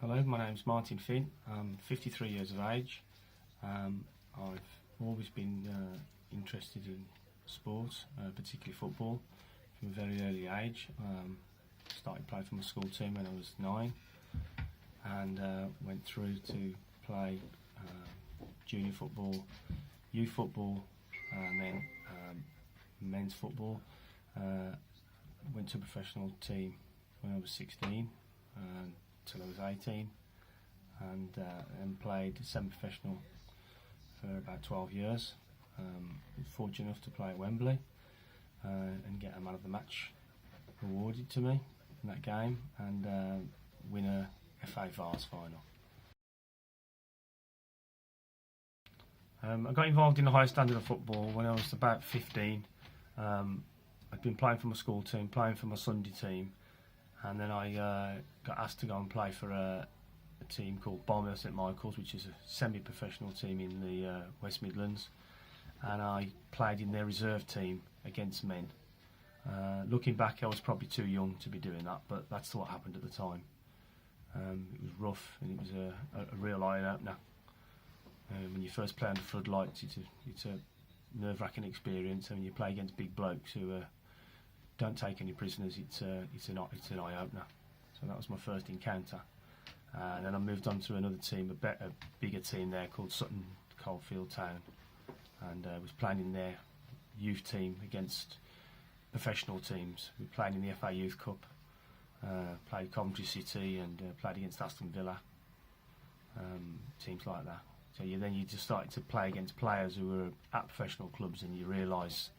Hello, my name's Martin Finn. I'm 53 years of age. I've always been interested in sports, particularly football, from a very early age. Started playing for my school team when I was 9 and went through to play junior football, youth football, and then men's football. Went to a professional team when I was 16 until I was 18, and played semi-professional for about 12 years. Was fortunate enough to play at Wembley and get a man of the match awarded to me in that game, and win a FA Vars final. I got involved in the highest standard of football when I was about 15. I'd been playing for my school team, playing for my Sunday team, and then I got asked to go and play for a team called Bournemouth St Michael's, which is a semi-professional team in the West Midlands, and I played in their reserve team against men. Looking back, I was probably too young to be doing that, but that's what happened at the time. It was rough, and it was a real eye-opener. When you first play under floodlights, it's a nerve-wracking experience, and when you play against big blokes who don't take any prisoners, it's an eye-opener. So that was my first encounter. And then I moved on to another team, a bigger team there called Sutton Coldfield Town, and was playing in their youth team against professional teams. We played in the FA Youth Cup, played Coventry City, and played against Aston Villa, teams like that. So then you just started to play against players who were at professional clubs, and you realise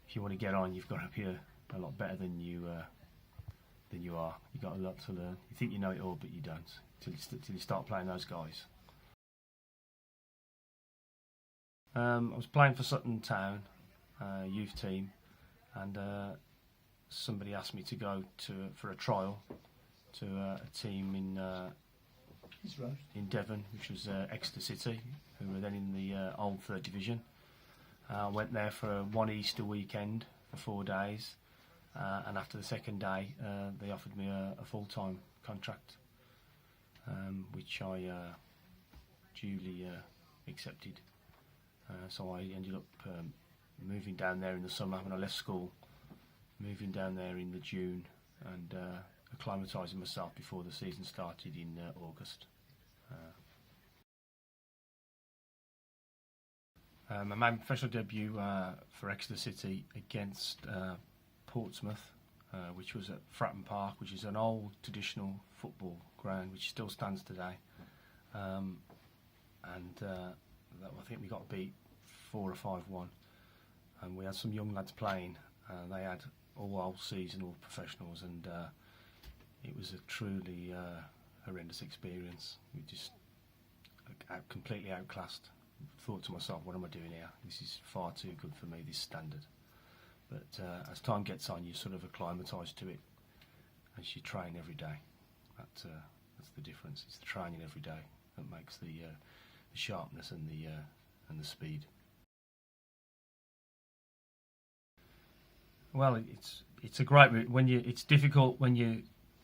if you want to get on, you've got to be a lot better than you are. You've got a lot to learn. You think you know it all, but you don't till you start playing those guys. I was playing for Sutton Town youth team, and somebody asked me to go for a trial to a team in Devon, which was Exeter City, who were then in the old 3rd Division. I went there for one Easter weekend for 4 days, and after the second day they offered me a full-time contract, which I duly accepted. So I ended up moving down there in the summer when I left school, moving down there in the June, and acclimatising myself before the season started in August. I made my professional debut for Exeter City against Portsmouth, which was at Fratton Park, which is an old traditional football ground which still stands today. I think we got beat 4 or 5-1, and we had some young lads playing. They had all season, all professionals, and it was a truly horrendous experience. We just completely outclassed. Thought to myself, what am I doing here? This is far too good for me, this standard. But as time gets on, you sort of acclimatise to it, as you train every day. That's the difference. It's the training every day that makes the sharpness and the speed. Well, it's a great route. It's difficult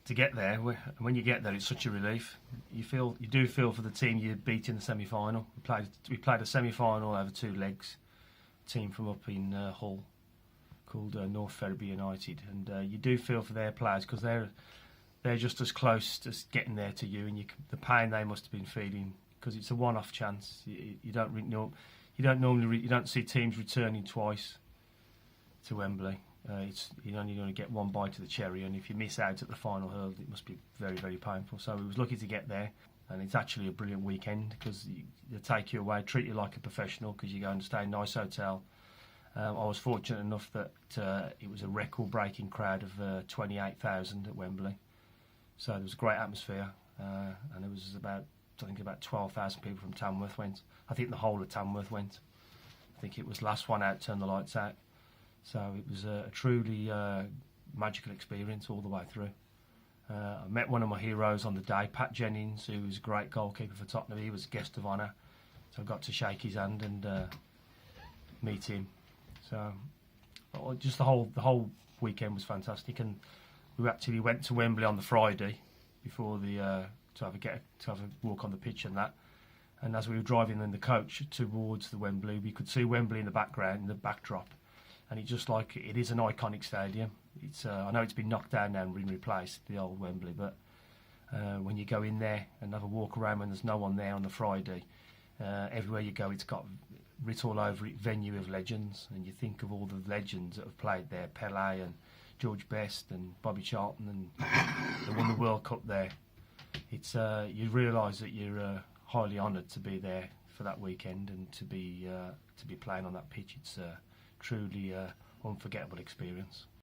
to get there. When you get there, it's such a relief. You do feel for the team you beat in the semi-final. We played a semi-final over 2 legs. A team from up in Hull called North Ferriby United, and you do feel for their players because they're just as close to getting there to you, and the pain they must have been feeling, because it's a one-off chance. You don't see teams returning twice to Wembley. You're only going to get one bite of the cherry, and if you miss out at the final hurdle, it must be very, very painful. So we was lucky to get there, and it's actually a brilliant weekend because they take you away, treat you like a professional because you go and stay in a nice hotel. I was fortunate enough that it was a record-breaking crowd of 28,000 at Wembley, so there was a great atmosphere, and there was about 12,000 people from Tamworth went. I think the whole of Tamworth went. I think it was last one out, turn the lights out. So it was a truly magical experience all the way through. I met one of my heroes on the day, Pat Jennings, who was a great goalkeeper for Tottenham. He was a guest of honour, so I got to shake his hand and meet him. So just the whole weekend was fantastic, and we actually went to Wembley on the Friday before the to have a walk on the pitch and that. And as we were driving in the coach towards the Wembley, we could see Wembley in the background, in the backdrop, and it is an iconic stadium. It's I know it's been knocked down now and been replaced, the old Wembley, but when you go in there and have a walk around when there's no one there on a Friday, everywhere you go, it's got writ all over it, venue of legends, and you think of all the legends that have played there, Pele and George Best and Bobby Charlton, and they won the World Cup there. It's you realise that you're highly honoured to be there for that weekend and to be playing on that pitch. It's truly unforgettable experience.